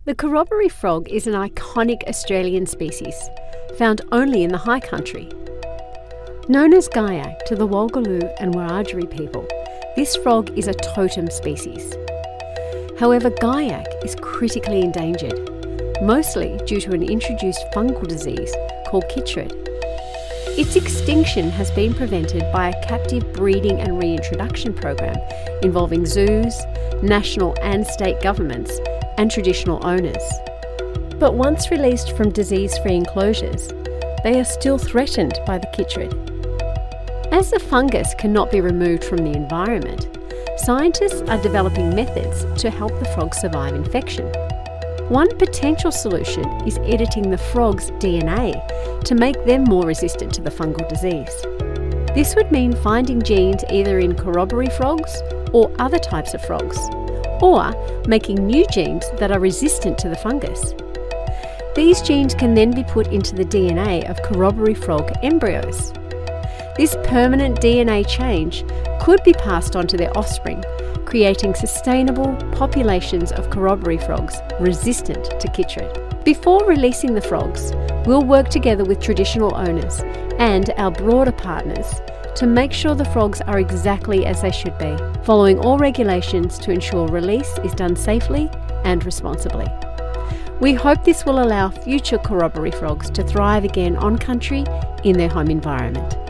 The Corroboree frog is an iconic Australian species, found only in the high country. Known as Gaiac to the Walgaloo and Wiradjuri people, this frog is a totem species. However, Gaiac is critically endangered, mostly due to an introduced fungal disease called chytrid. Its extinction has been prevented by a captive breeding and reintroduction program involving zoos, national and state governments, and traditional owners. But once released from disease-free enclosures, they are still threatened by the chytrid. As the fungus cannot be removed from the environment, scientists are developing methods to help the frogs survive infection. One potential solution is editing the frog's DNA to make them more resistant to the fungal disease. This would mean finding genes either in Corroboree frogs or other types of frogs, or making new genes that are resistant to the fungus. These genes can then be put into the DNA of Corroboree frog embryos. This permanent DNA change could be passed on to their offspring, creating sustainable populations of Corroboree frogs resistant to chytrid. Before releasing the frogs, we'll work together with traditional owners and our broader partners to make sure the frogs are exactly as they should be, following all regulations to ensure release is done safely and responsibly. We hope this will allow future Corroboree frogs to thrive again on country in their home environment.